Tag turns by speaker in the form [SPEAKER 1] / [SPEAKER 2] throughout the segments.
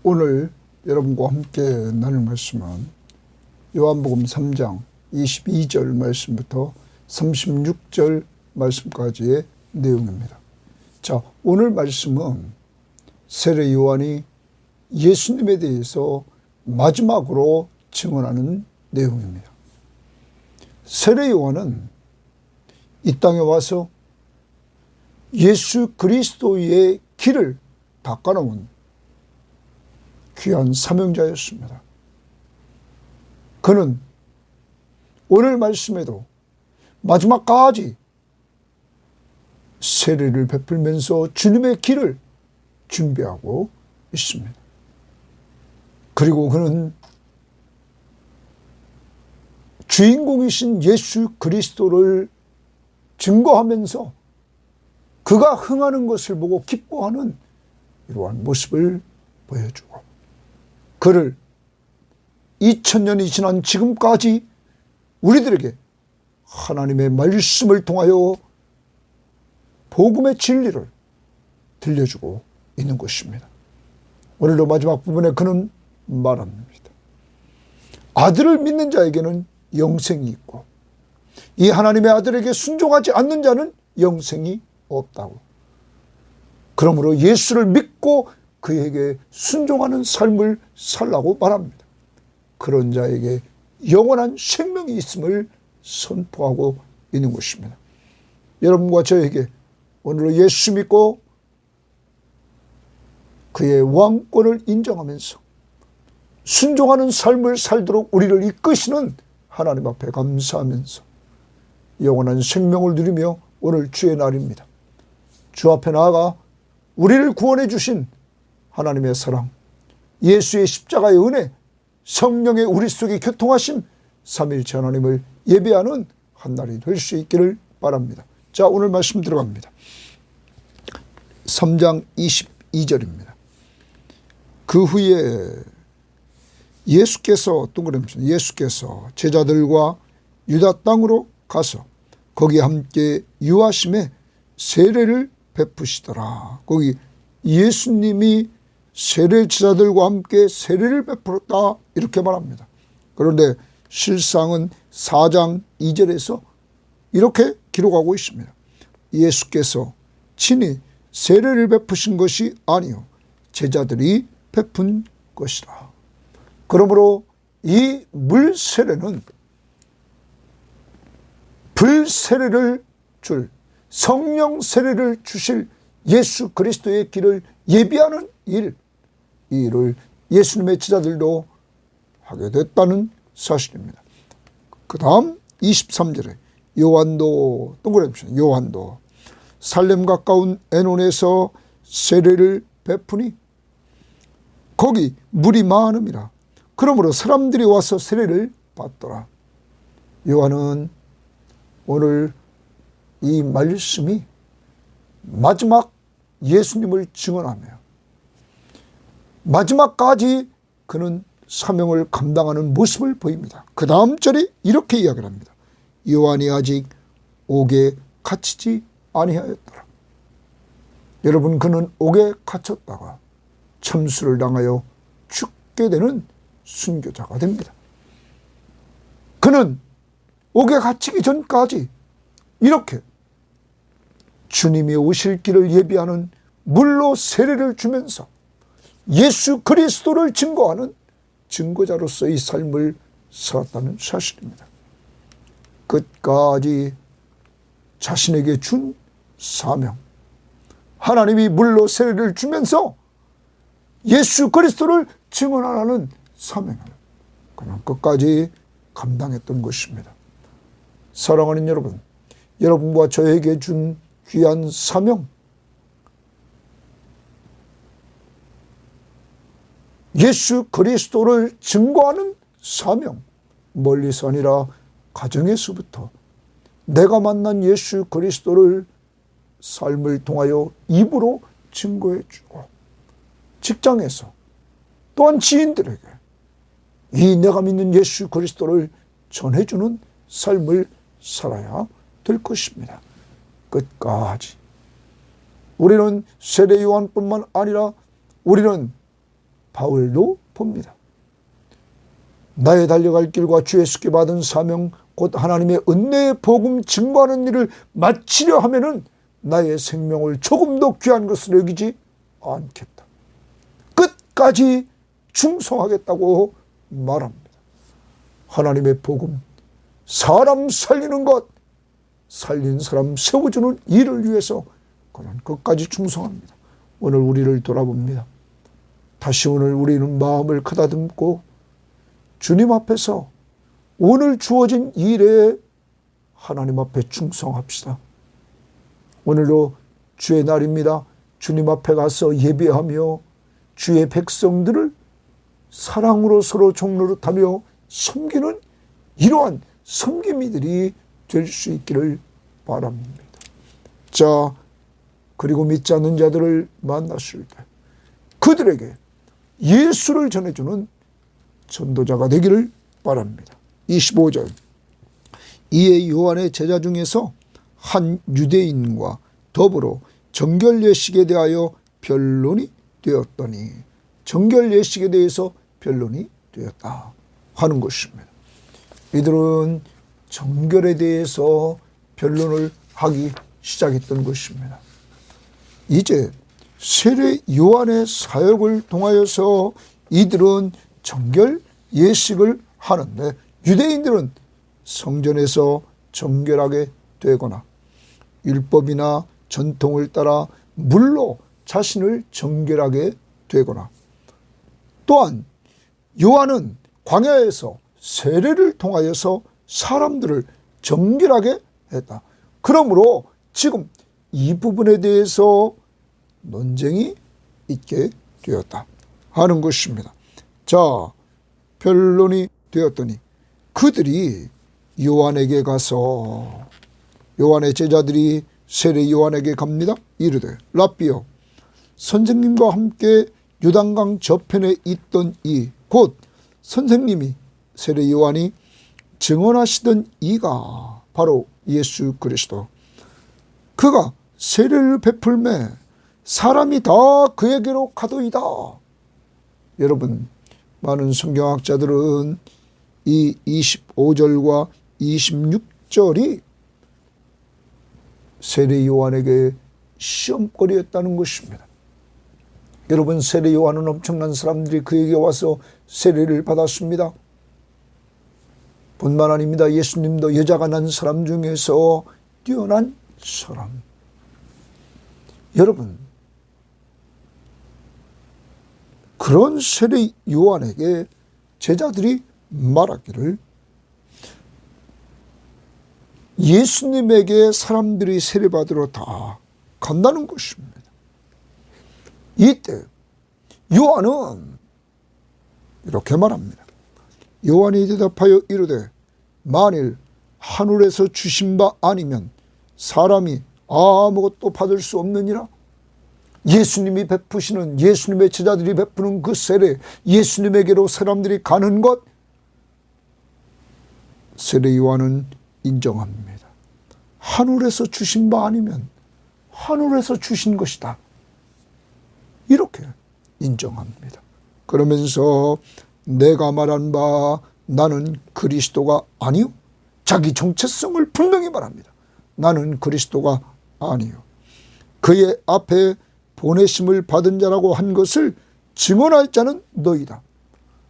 [SPEAKER 1] 오늘 여러분과 함께 나눌 말씀은 요한복음 3장 22절 말씀부터 36절 말씀까지의 내용입니다. 자, 오늘 말씀은 세례 요한이 예수님에 대해서 마지막으로 증언하는 내용입니다. 세례 요한은 이 땅에 와서 예수 그리스도의 길을 닦아놓은 귀한 사명자였습니다. 그는 오늘 말씀에도 마지막까지 세례를 베풀면서 주님의 길을 준비하고 있습니다. 그리고 그는 주인공이신 예수 그리스도를 증거하면서 그가 흥하는 것을 보고 기뻐하는 이러한 모습을 보여주고, 그를 2000년이 지난 지금까지 우리들에게 하나님의 말씀을 통하여 복음의 진리를 들려주고 있는 것입니다. 오늘도 마지막 부분에 그는 말합니다. 아들을 믿는 자에게는 영생이 있고 이 하나님의 아들에게 순종하지 않는 자는 영생이 없다고. 그러므로 예수를 믿고 그에게 순종하는 삶을 살라고 말합니다. 그런 자에게 영원한 생명이 있음을 선포하고 있는 것입니다. 여러분과 저에게 오늘 예수 믿고 그의 왕권을 인정하면서 순종하는 삶을 살도록 우리를 이끄시는 하나님 앞에 감사하면서 영원한 생명을 누리며 오늘 주의 날입니다. 주 앞에 나아가 우리를 구원해 주신 하나님의 사랑, 예수의 십자가의 은혜, 성령의 우리 속에 교통하심, 삼위일체 하나님을 예배하는 한 날이 될 수 있기를 바랍니다. 자, 오늘 말씀 들어갑니다. 3장 22절입니다. 그 후에 예수께서 제자들과 유다 땅으로 가서 거기 함께 유하심에 세례를 베푸시더라. 거기 예수님이 세례 제자들과 함께 세례를 베풀었다 이렇게 말합니다. 그런데 실상은 4장 2절에서 이렇게 기록하고 있습니다. 예수께서 친히 세례를 베푸신 것이 아니요 제자들이 베푼 것이라. 그러므로 이 물세례는 불세례를 줄, 성령 세례를 주실 예수 그리스도의 길을 예비하는 이 일을 예수님의 제자들도 하게 됐다는 사실입니다. 그 다음 23절에 요한도 살렘 가까운 에논에서 세례를 베푸니 거기 물이 많음이라. 그러므로 사람들이 와서 세례를 받더라. 요한은 오늘 이 말씀이 마지막 예수님을 증언하며 마지막까지 그는 사명을 감당하는 모습을 보입니다. 그 다음 절에 이렇게 이야기를 합니다. 요한이 아직 옥에 갇히지 아니하였더라. 여러분, 그는 옥에 갇혔다가 참수를 당하여 죽게 되는 순교자가 됩니다. 그는 옥에 갇히기 전까지 이렇게 주님이 오실 길을 예비하는 물로 세례를 주면서 예수 그리스도를 증거하는 증거자로서의 삶을 살았다는 사실입니다. 끝까지 자신에게 준 사명, 하나님이 물로 세례를 주면서 예수 그리스도를 증언하라는 사명을 그냥 끝까지 감당했던 것입니다. 사랑하는 여러분, 여러분과 저에게 준 귀한 사명, 예수 그리스도를 증거하는 사명, 멀리서 아니라 가정에서부터 내가 만난 예수 그리스도를 삶을 통하여 입으로 증거해 주고, 직장에서 또한 지인들에게 이 내가 믿는 예수 그리스도를 전해주는 삶을 살아야 될 것입니다. 끝까지. 우리는 세례 요한뿐만 아니라 우리는 바울도 봅니다. 나의 달려갈 길과 주 예수께 받은 사명 곧 하나님의 은혜의 복음 증거하는 일을 마치려 하면은 나의 생명을 조금 더 귀한 것으로 여기지 않겠다. 끝까지 충성하겠다고 말합니다. 하나님의 복음, 사람 살리는 것, 살린 사람 세워주는 일을 위해서 그는 끝까지 충성합니다. 오늘 우리를 돌아봅니다. 다시 오늘 우리는 마음을 가다듬고 주님 앞에서 오늘 주어진 일에 하나님 앞에 충성합시다. 오늘도 주의 날입니다. 주님 앞에 가서 예배하며 주의 백성들을 사랑으로 서로 종노릇하며 섬기는 이러한 섬김이들이 될 수 있기를 바랍니다. 자, 그리고 믿지 않는 자들을 만났을 때 그들에게 예수를 전해주는 전도자가 되기를 바랍니다. 25절. 이에 요한의 제자 중에서 한 유대인과 더불어 정결 예식에 대하여 변론이 되었더니, 정결 예식에 대해서 변론이 되었다 하는 것입니다. 이들은 정결에 대해서 변론을 하기 시작했던 것입니다. 이제 세례 요한의 사역을 통하여서 이들은 정결 예식을 하는데, 유대인들은 성전에서 정결하게 되거나 율법이나 전통을 따라 물로 자신을 정결하게 되거나, 또한 요한은 광야에서 세례를 통하여서 사람들을 정결하게 했다. 그러므로 지금 이 부분에 대해서 논쟁이 있게 되었다 하는 것입니다. 자, 변론이 되었더니 그들이 요한에게 가서, 요한의 제자들이 세례 요한에게 갑니다. 이르되 랍비여, 선생님과 함께 요단강 저편에 있던 이 곧 선생님이 세례 요한이 증언하시던 이가 바로 예수 그리스도, 그가 세례를 베풀매 사람이 다 그에게로 가도이다. 여러분, 많은 성경학자들은 이 25절과 26절이 세례 요한에게 시험거리였다는 것입니다. 여러분, 세례 요한은 엄청난 사람들이 그에게 와서 세례를 받았습니다. 뿐만 아닙니다. 예수님도 여자가 난 사람 중에서 뛰어난 사람. 여러분, 그런 세례 요한에게 제자들이 말하기를, 예수님에게 사람들이 세례받으러 다 간다는 것입니다. 이때 요한은 이렇게 말합니다. 요한이 대답하여 이르되 만일 하늘에서 주신 바 아니면 사람이 아무것도 받을 수 없느니라. 예수님이 베푸시는, 예수님의 제자들이 베푸는 그 세례, 예수님에게로 사람들이 가는 것, 세례 요한은 인정합니다. 하늘에서 주신 바 아니면 하늘에서 주신 것이다, 이렇게 인정합니다. 그러면서 내가 말한 바 나는 그리스도가 아니요, 자기 정체성을 분명히 말합니다. 나는 그리스도가 아니요, 그의 앞에 보내심을 받은 자라고 한 것을 증언할 자는 너희다.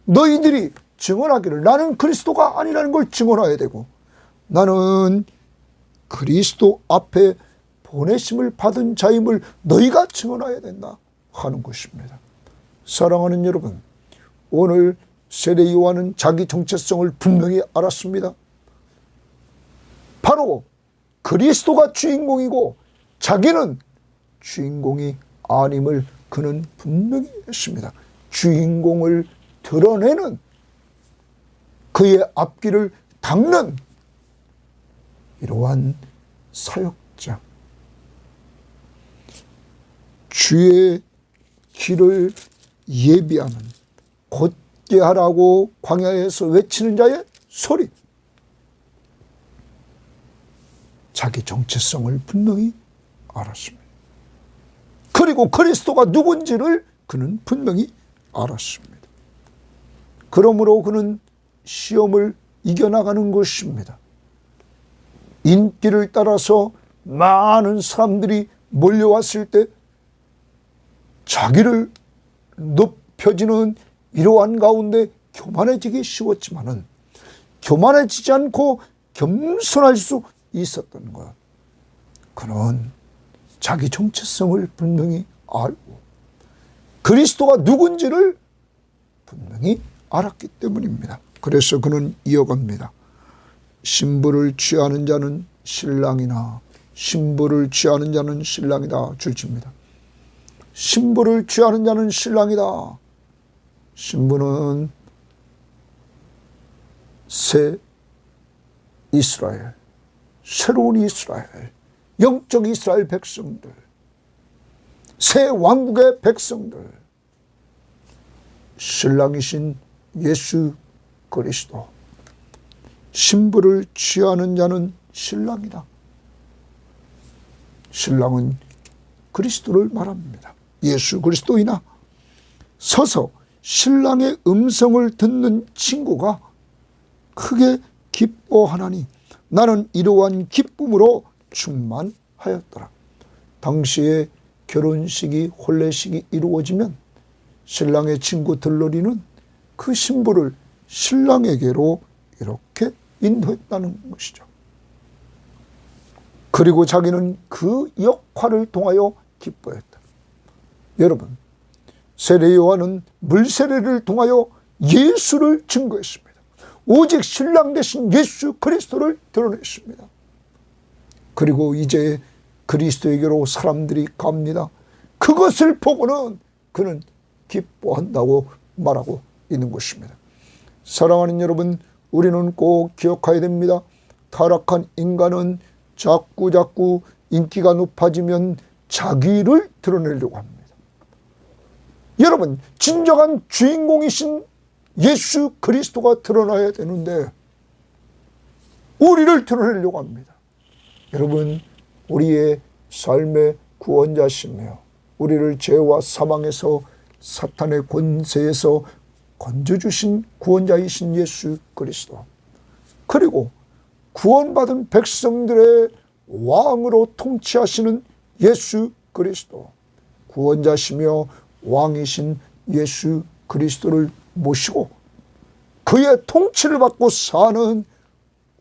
[SPEAKER 1] 너희들이 증언하기를 나는 그리스도가 아니라는 걸 증언해야 되고, 나는 그리스도 앞에 보내심을 받은 자임을 너희가 증언해야 된다 하는 것입니다. 사랑하는 여러분, 오늘 세례 요한은 자기 정체성을 분명히 알았습니다. 바로 그리스도가 주인공이고 자기는 주인공이 아님을 그는 분명히 했습니다. 주인공을 드러내는, 그의 앞길을 닦는 이러한 사역자, 주의 길을 예비하는, 곧게 하라고 광야에서 외치는 자의 소리, 자기 정체성을 분명히 알았습니다. 그리고 그리스도가 누군지를 그는 분명히 알았습니다. 그러므로 그는 시험을 이겨나가는 것입니다. 인기를 따라서 많은 사람들이 몰려왔을 때 자기를 높여지는 이러한 가운데 교만해지기 쉬웠지만은 교만해지지 않고 겸손할 수 있었던 것. 그는 자기 정체성을 분명히 알고 그리스도가 누군지를 분명히 알았기 때문입니다. 그래서 그는 이어갑니다. 신부를 취하는 자는 신랑이나 신부를 취하는 자는 신랑이다 줄집니다. 신부를 취하는 자는 신랑이다. 신부는 새 이스라엘, 새로운 이스라엘, 영적 이스라엘 백성들, 새 왕국의 백성들, 신랑이신 예수 그리스도. 신부를 취하는 자는 신랑이다. 신랑은 그리스도를 말합니다. 예수 그리스도이나 서서 신랑의 음성을 듣는 친구가 크게 기뻐하나니 나는 이러한 기쁨으로 충만하였더라. 당시에 결혼식이 혼례식이 이루어지면 신랑의 친구 들러리는 그 신부를 신랑에게로 이렇게 인도했다는 것이죠. 그리고 자기는 그 역할을 통하여 기뻐했다. 여러분, 세례 요한은 물세례를 통하여 예수를 증거했습니다. 오직 신랑 되신 예수 그리스도를 드러냈습니다. 그리고 이제 그리스도에게로 사람들이 갑니다. 그것을 보고는 그는 기뻐한다고 말하고 있는 것입니다. 사랑하는 여러분, 우리는 꼭 기억해야 됩니다. 타락한 인간은 자꾸 인기가 높아지면 자기를 드러내려고 합니다. 여러분, 진정한 주인공이신 예수 그리스도가 드러나야 되는데 우리를 드러내려고 합니다. 여러분, 우리의 삶의 구원자시며 우리를 죄와 사망에서 사탄의 권세에서 건져주신 구원자이신 예수 그리스도, 그리고 구원받은 백성들의 왕으로 통치하시는 예수 그리스도, 구원자시며 왕이신 예수 그리스도를 모시고 그의 통치를 받고 사는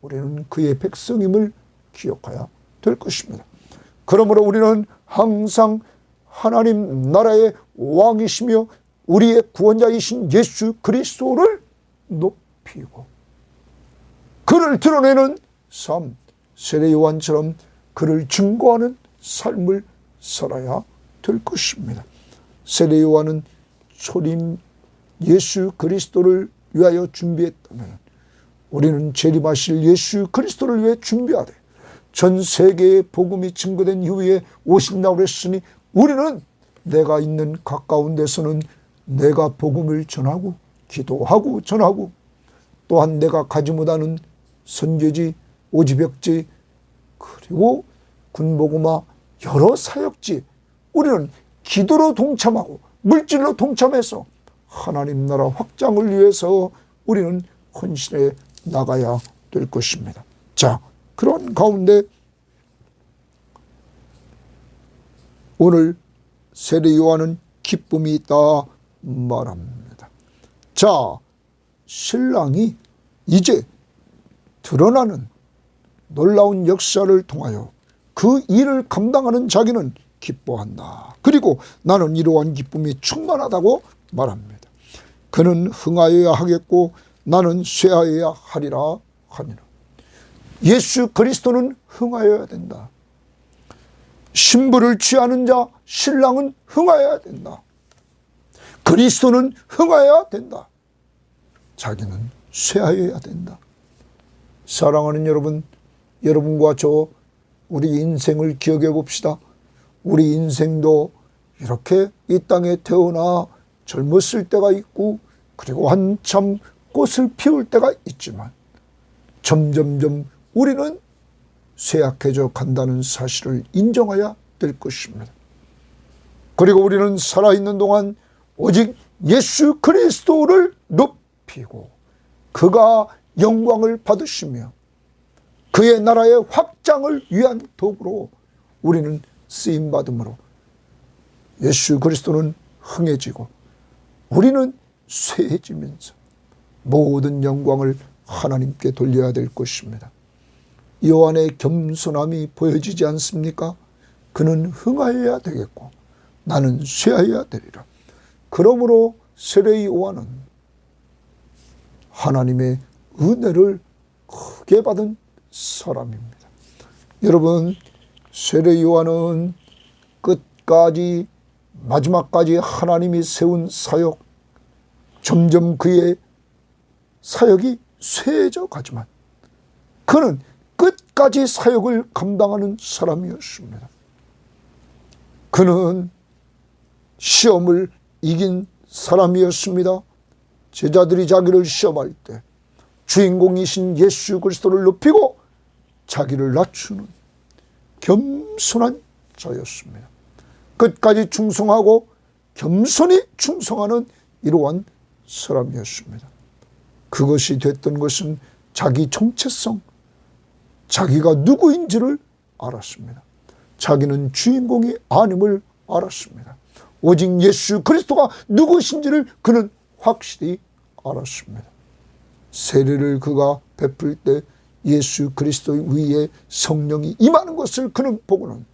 [SPEAKER 1] 우리는 그의 백성임을 기억해야 될 것입니다. 그러므로 우리는 항상 하나님 나라의 왕이시며 우리의 구원자이신 예수 그리스도를 높이고 그를 드러내는 삶, 세례 요한처럼 그를 증거하는 삶을 살아야 될 것입니다. 세례 요한은 초림 예수 그리스도를 위하여 준비했다면 우리는 재림하실 예수 그리스도를 위해 준비하되 전 세계에 복음이 증거된 이후에 오신다고 했으니 우리는 내가 있는 가까운 데서는 내가 복음을 전하고 기도하고 전하고 또한 내가 가지 못하는 선교지, 오지벽지, 그리고 군복음화 여러 사역지 우리는 기도로 동참하고 물질로 동참해서 하나님 나라 확장을 위해서 우리는 헌신해 나가야 될 것입니다. 자, 그런 가운데 오늘 세례 요한은 기쁨이 있다 말합니다. 자, 신랑이 이제 드러나는 놀라운 역사를 통하여 그 일을 감당하는 자기는 기뻐한다. 그리고 나는 이러한 기쁨이 충만하다고 말합니다. 그는 흥하여야 하겠고 나는 쇠하여야 하리라 하니라. 예수 그리스도는 흥하여야 된다. 신부를 취하는 자 신랑은 흥하여야 된다. 그리스도는 흥하여야 된다. 자기는 쇠하여야 된다. 사랑하는 여러분, 여러분과 저 우리 인생을 기억해 봅시다. 우리 인생도 이렇게 이 땅에 태어나 젊었을 때가 있고 그리고 한참 꽃을 피울 때가 있지만 점점점 우리는 쇠약해져 간다는 사실을 인정해야 될 것입니다. 그리고 우리는 살아있는 동안 오직 예수 그리스도를 높이고 그가 영광을 받으시며 그의 나라의 확장을 위한 도구로 우리는 쓰임받음으로 예수 그리스도는 흥해지고 우리는 쇠해지면서 모든 영광을 하나님께 돌려야 될 것입니다. 요한의 겸손함이 보여지지 않습니까? 그는 흥하여야 되겠고 나는 쇠하여야 되리라. 그러므로 세례 요한은 하나님의 은혜를 크게 받은 사람입니다. 여러분, 세례 요한은 끝까지 마지막까지 하나님이 세운 사역, 점점 그의 사역이 쇠해져 가지만 그는 끝까지 사역을 감당하는 사람이었습니다. 그는 시험을 이긴 사람이었습니다. 제자들이 자기를 시험할 때 주인공이신 예수 그리스도를 높이고 자기를 낮추는 겸손한 자였습니다. 끝까지 충성하고 겸손히 충성하는 이러한 사람이었습니다. 그것이 됐던 것은 자기 정체성, 자기가 누구인지를 알았습니다. 자기는 주인공이 아님을 알았습니다. 오직 예수 그리스도가 누구신지를 그는 확실히 알았습니다. 세례를 그가 베풀 때 예수 그리스도 위에 성령이 임하는 것을 그는 보고는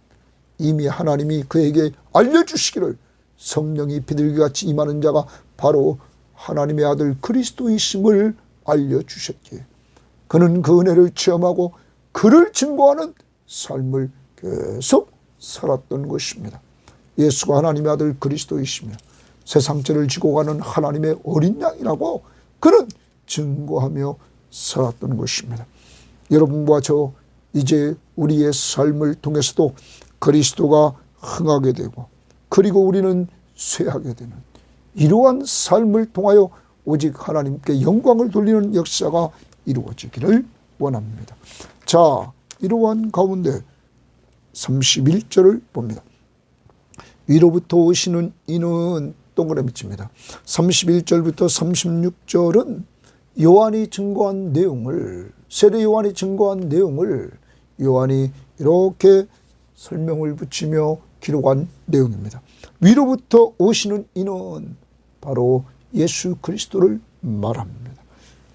[SPEAKER 1] 이미 하나님이 그에게 알려주시기를 성령이 비둘기같이 임하는 자가 바로 하나님의 아들 그리스도이심을 알려주셨기에 그는 그 은혜를 체험하고 그를 증거하는 삶을 계속 살았던 것입니다. 예수가 하나님의 아들 그리스도이시며 세상죄를 지고 가는 하나님의 어린 양이라고 그는 증거하며 살았던 것입니다. 여러분과 저 이제 우리의 삶을 통해서도 그리스도가 흥하게 되고 그리고 우리는 쇠하게 되는 이러한 삶을 통하여 오직 하나님께 영광을 돌리는 역사가 이루어지기를 원합니다. 자, 이러한 가운데 31절을 봅니다. 위로부터 오시는 이는 동그라미 칩니다. 31절부터 36절은 요한이 증거한 내용을, 세례 요한이 증거한 내용을 요한이 이렇게 설명을 붙이며 기록한 내용입니다. 위로부터 오시는 이는 바로 예수 그리스도를 말합니다.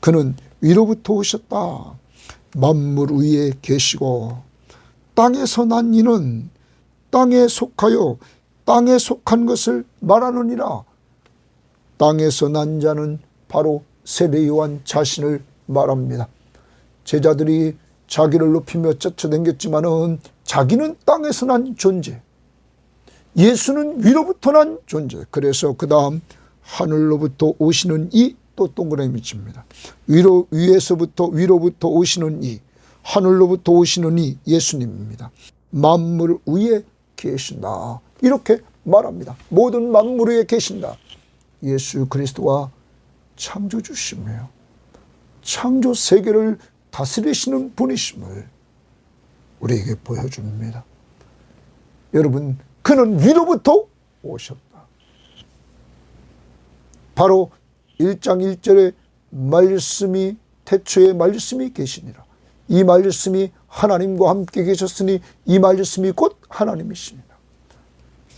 [SPEAKER 1] 그는 위로부터 오셨다. 만물 위에 계시고 땅에서 난 이는 땅에 속하여 땅에 속한 것을 말하느니라. 땅에서 난 자는 바로 세례 요한 자신을 말합니다. 제자들이 자기를 높이며 쫓아다녔지만은 자기는 땅에서 난 존재, 예수는 위로부터 난 존재. 그래서 그 다음 하늘로부터 오시는 이 또 동그라미 칩니다. 위로부터 오시는 이, 하늘로부터 오시는 이 예수님입니다. 만물 위에 계신다. 이렇게 말합니다. 모든 만물 위에 계신다. 예수 그리스도가 창조주시며 창조 세계를 다스리시는 분이심을 우리에게 보여줍니다. 여러분, 그는 위로부터 오셨다. 바로 1장 1절에 말씀이 태초에 말씀이 계시니라. 이 말씀이 하나님과 함께 계셨으니 이 말씀이 곧 하나님이시니라.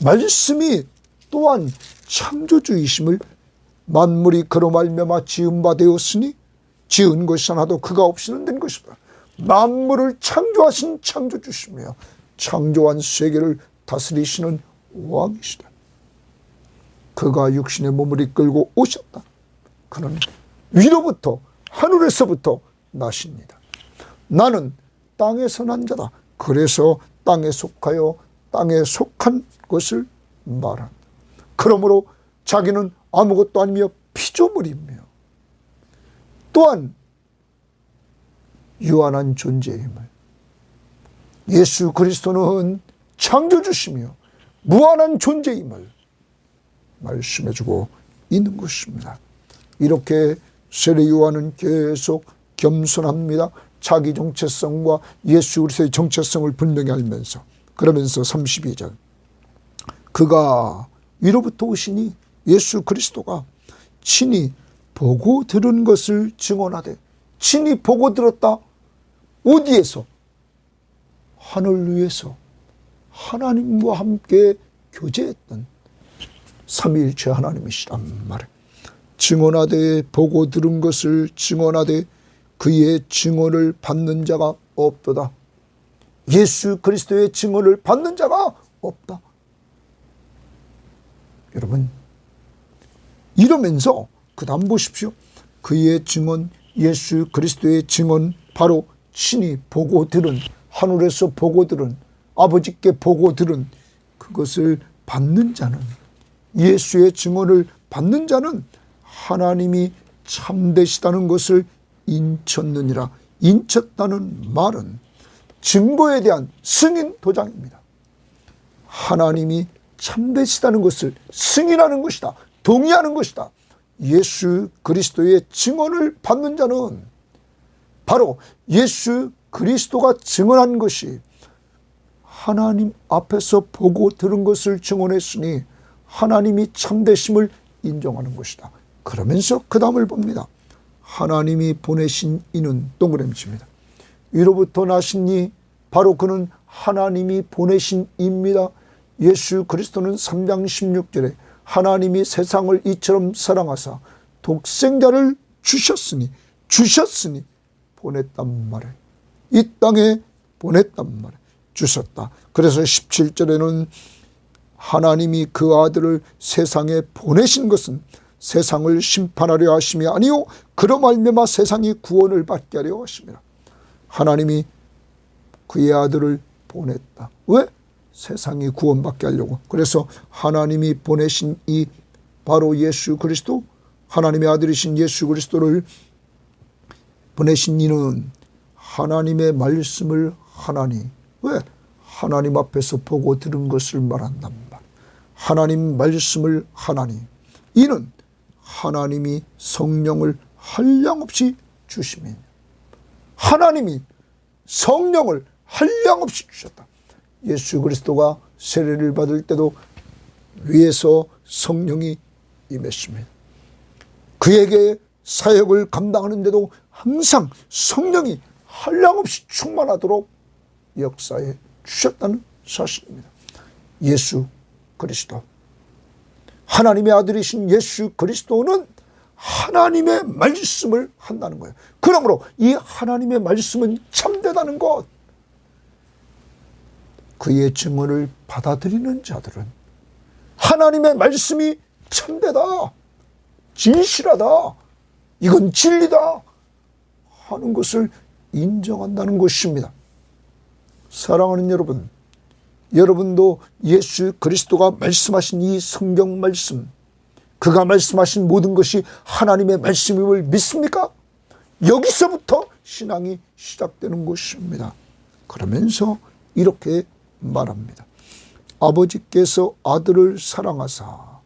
[SPEAKER 1] 말씀이 또한 창조주이심을 만물이 그로 말미암아 지은 바 되었으니 지은 것이 하나도 그가 없이는 된 것이다. 만물을 창조하신 창조주시며 창조한 세계를 다스리시는 왕이시다. 그가 육신의 몸을 이끌고 오셨다. 그는 위로부터 하늘에서부터 나십니다. 나는 땅에서 난 자다. 그래서 땅에 속하여 땅에 속한 것을 말한다. 그러므로 자기는 아무것도 아니며 피조물이며 또한 유한한 존재임을, 예수 그리스도는 창조주시며 무한한 존재임을 말씀해주고 있는 것입니다. 이렇게 세례 요한은 계속 겸손합니다. 자기 정체성과 예수 그리스도의 정체성을 분명히 알면서, 그러면서 32절 그가 위로부터 오시니 예수 그리스도가 친히 보고 들은 것을 증언하되, 친히 보고 들었다. 어디에서? 하늘 위에서 하나님과 함께 교제했던 삼위일체 하나님이시란 말이에요. 증언하되, 보고 들은 것을 증언하되 그의 증언을 받는 자가 없도다. 예수 그리스도의 증언을 받는 자가 없다. 여러분, 이러면서 그 다음 보십시오. 그의 증언, 예수 그리스도의 증언, 바로 친히 보고 들은, 하늘에서 보고 들은, 아버지께 보고 들은 그것을 받는 자는, 예수의 증언을 받는 자는 하나님이 참되시다는 것을 인쳤느니라. 인쳤다는 말은 증거에 대한 승인 도장입니다. 하나님이 참되시다는 것을 승인하는 것이다. 동의하는 것이다. 예수 그리스도의 증언을 받는 자는 바로 예수 그리스도가 증언한 것이 하나님 앞에서 보고 들은 것을 증언했으니 하나님이 참되심을 인정하는 것이다. 그러면서 그 다음을 봅니다. 하나님이 보내신 이는 동그라미 칩니다. 위로부터 나신 이, 바로 그는 하나님이 보내신 이입니다. 예수 그리스도는 3장 16절에 하나님이 세상을 이처럼 사랑하사 독생자를 주셨으니 보냈단 말이에요. 이 땅에 보냈단 말이에요. 주셨다. 그래서 17절에는 하나님이 그 아들을 세상에 보내신 것은 세상을 심판하려 하심이 아니요 그로 말미암아 세상이 구원을 받게 하려 하심이라. 하나님이 그의 아들을 보냈다. 왜? 세상이 구원받게 하려고. 그래서 하나님이 보내신 이 바로 예수 그리스도, 하나님의 아들이신 예수 그리스도를 보내신 이는 하나님의 말씀을 하나니, 왜? 하나님 앞에서 보고 들은 것을 말한단 말. 하나님 말씀을 하나니, 이는 하나님이 성령을 한량없이 주심이니, 하나님이 성령을 한량없이 주셨다. 예수 그리스도가 세례를 받을 때도 위에서 성령이 임했습니다. 그에게 사역을 감당하는데도 항상 성령이 한량없이 충만하도록 역사해 주셨다는 사실입니다. 예수 그리스도, 하나님의 아들이신 예수 그리스도는 하나님의 말씀을 한다는 거예요. 그러므로 이 하나님의 말씀은 참되다는 것, 그의 증언을 받아들이는 자들은 하나님의 말씀이 참되다, 진실하다, 이건 진리다 하는 것을 인정한다는 것입니다. 사랑하는 여러분, 여러분도 예수 그리스도가 말씀하신 이 성경 말씀, 그가 말씀하신 모든 것이 하나님의 말씀임을 믿습니까? 여기서부터 신앙이 시작되는 것입니다. 그러면서 이렇게 말합니다. 아버지께서 아들을 사랑하사,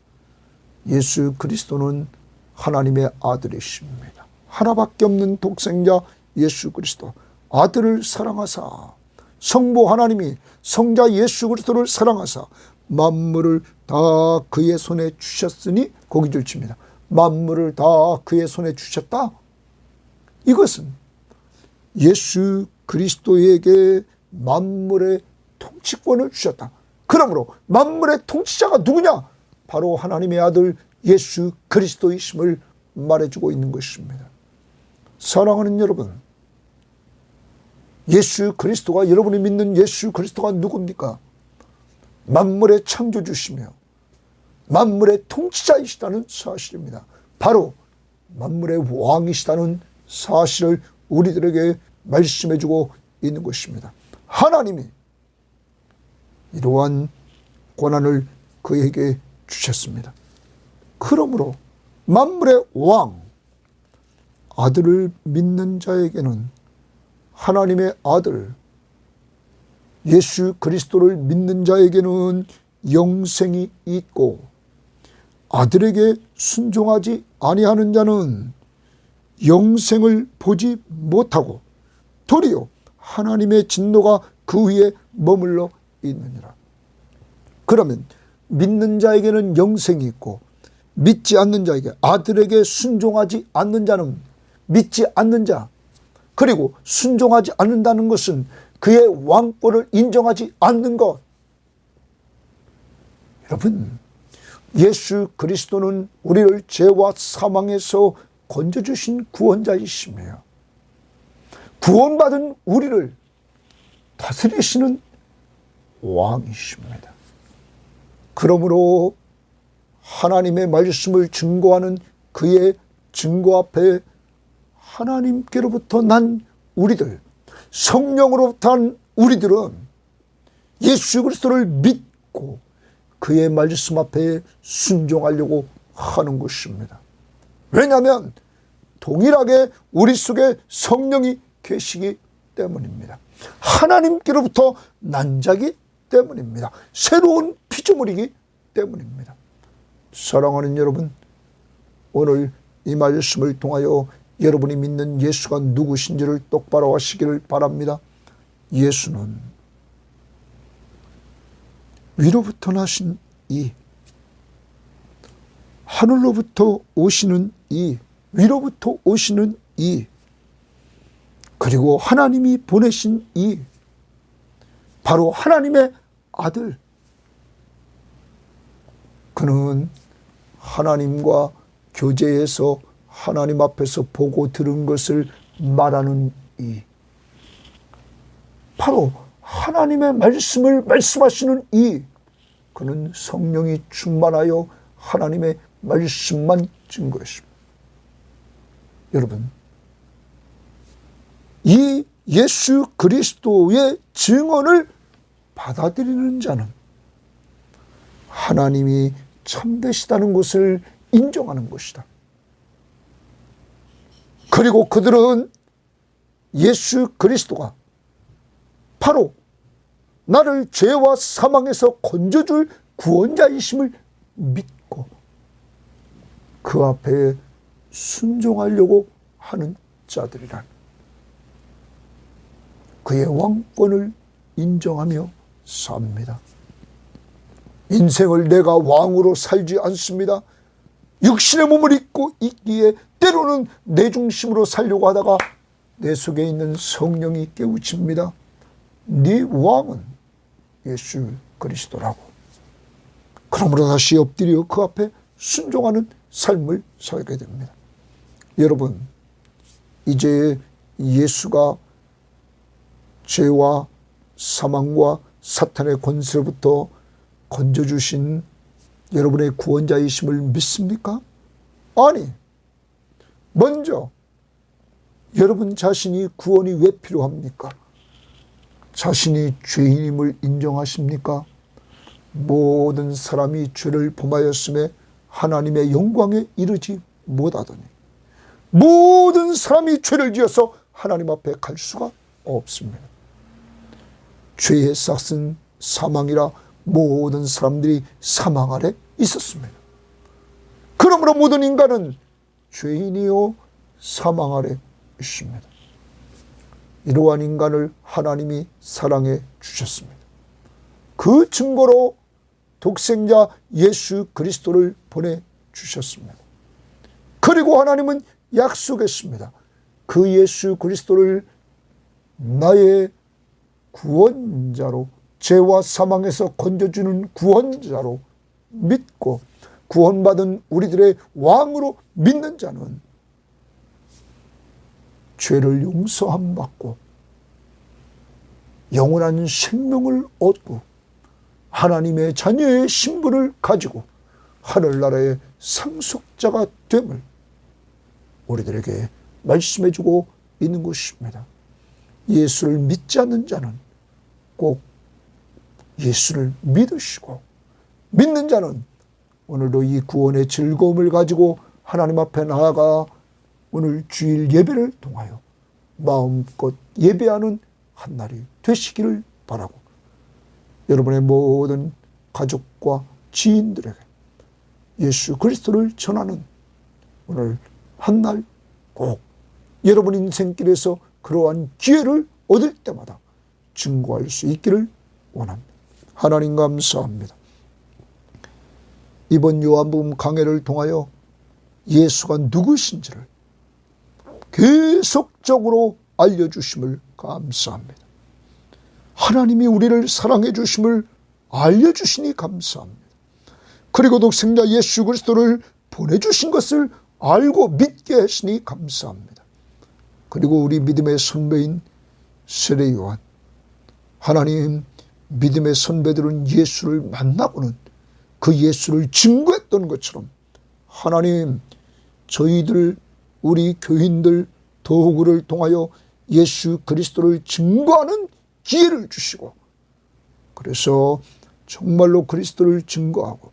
[SPEAKER 1] 예수 그리스도는 하나님의 아들이십니다. 하나밖에 없는 독생자 예수 그리스도, 아들을 사랑하사, 성부 하나님이 성자 예수 그리스도를 사랑하사 만물을 다 그의 손에 주셨으니, 고기줄 칩니다. 만물을 다 그의 손에 주셨다. 이것은 예수 그리스도에게 만물의 통치권을 주셨다. 그러므로 만물의 통치자가 누구냐? 바로 하나님의 아들 예수 그리스도이심을 말해주고 있는 것입니다. 사랑하는 여러분, 예수 그리스도가, 여러분이 믿는 예수 그리스도가 누굽니까? 만물의 창조주시며 만물의 통치자이시다는 사실입니다. 바로 만물의 왕이시다는 사실을 우리들에게 말씀해주고 있는 것입니다. 하나님이 이러한 권한을 그에게 주셨습니다. 그러므로 만물의 왕, 아들을 믿는 자에게는 하나님의 아들 예수 그리스도를 믿는 자에게는 영생이 있고, 아들에게 순종하지 아니하는 자는 영생을 보지 못하고 도리어 하나님의 진노가 그 위에 머물러 있느니라. 그러면 믿는 자에게는 영생이 있고 믿지 않는 자에게, 아들에게 순종하지 않는 자는 믿지 않는 자, 그리고 순종하지 않는다는 것은 그의 왕권을 인정하지 않는 것. 여러분, 예수 그리스도는 우리를 죄와 사망에서 건져주신 구원자이시며 구원받은 우리를 다스리시는 왕이십니다. 그러므로 하나님의 말씀을 증거하는 그의 증거 앞에 하나님께로부터 난 우리들, 성령으로부터 난 우리들은 예수 그리스도를 믿고 그의 말씀 앞에 순종하려고 하는 것입니다. 왜냐하면 동일하게 우리 속에 성령이 계시기 때문입니다. 하나님께로부터 난 자이기 때문입니다. 새로운 피조물이기 때문입니다. 사랑하는 여러분, 오늘 이 말씀을 통하여 여러분이 믿는 예수가 누구신지를 똑바로 하시기를 바랍니다. 예수는 위로부터 나신 이, 하늘로부터 오시는 이, 위로부터 오시는 이, 그리고 하나님이 보내신 이, 바로 하나님의 아들. 그는 하나님과 교제해서 하나님 앞에서 보고 들은 것을 말하는 이, 바로 하나님의 말씀을 말씀하시는 이, 그는 성령이 충만하여 하나님의 말씀만 증거했습니다. 여러분, 이 예수 그리스도의 증언을 받아들이는 자는 하나님이 참되시다는 것을 인정하는 것이다. 그리고 그들은 예수 그리스도가 바로 나를 죄와 사망에서 건져줄 구원자이심을 믿고 그 앞에 순종하려고 하는 자들이란, 그의 왕권을 인정하며 삽니다. 인생을 내가 왕으로 살지 않습니다. 육신의 몸을 입고 있기에 때로는 내 중심으로 살려고 하다가 내 속에 있는 성령이 깨우칩니다. 네 왕은 예수 그리스도라고. 그러므로 다시 엎드려 그 앞에 순종하는 삶을 살게 됩니다. 여러분, 이제 예수가 죄와 사망과 사탄의 권세로부터 건져주신 여러분의 구원자이심을 믿습니까? 아니, 먼저 여러분 자신이 구원이 왜 필요합니까? 자신이 죄인임을 인정하십니까? 모든 사람이 죄를 범하였음에 하나님의 영광에 이르지 못하더니 모든 사람이 죄를 지어서 하나님 앞에 갈 수가 없습니다. 죄의 싹은 사망이라 모든 사람들이 사망 아래 있었습니다. 그러므로 모든 인간은 죄인이요 사망 아래 있습니다. 이러한 인간을 하나님이 사랑해 주셨습니다. 그 증거로 독생자 예수 그리스도를 보내주셨습니다. 그리고 하나님은 약속했습니다. 그 예수 그리스도를 나의 구원자로, 죄와 사망에서 건져주는 구원자로 믿고 구원받은 우리들의 왕으로 믿는 자는 죄를 용서함 받고 영원한 생명을 얻고 하나님의 자녀의 신분을 가지고 하늘나라의 상속자가 됨을 우리들에게 말씀해주고 있는 것입니다. 예수를 믿지 않는 자는 꼭 예수를 믿으시고, 믿는 자는 오늘도 이 구원의 즐거움을 가지고 하나님 앞에 나아가 오늘 주일 예배를 통하여 마음껏 예배하는 한 날이 되시기를 바라고, 여러분의 모든 가족과 지인들에게 예수 그리스도를 전하는 오늘 한 날 꼭 여러분 인생길에서 그러한 기회를 얻을 때마다 증거할 수 있기를 원합니다. 하나님 감사합니다. 이번 요한복음 강해를 통하여 예수가 누구신지를 계속적으로 알려주심을 감사합니다. 하나님이 우리를 사랑해 주심을 알려주시니 감사합니다. 그리고 독생자 예수 그리스도를 보내주신 것을 알고 믿게 하시니 감사합니다. 그리고 우리 믿음의 선배인 세례 요한, 하나님, 믿음의 선배들은 예수를 만나고는 그 예수를 증거했던 것처럼 하나님, 저희들 우리 교인들 도구를 통하여 예수 그리스도를 증거하는 기회를 주시고, 그래서 정말로 그리스도를 증거하고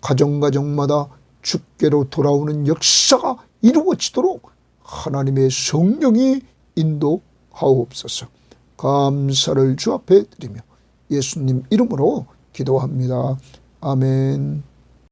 [SPEAKER 1] 가정가정마다 주께로 돌아오는 역사가 이루어지도록 하나님의 성령이 인도하옵소서. 감사를 주 앞에 드리며 예수님 이름으로 기도합니다. 아멘.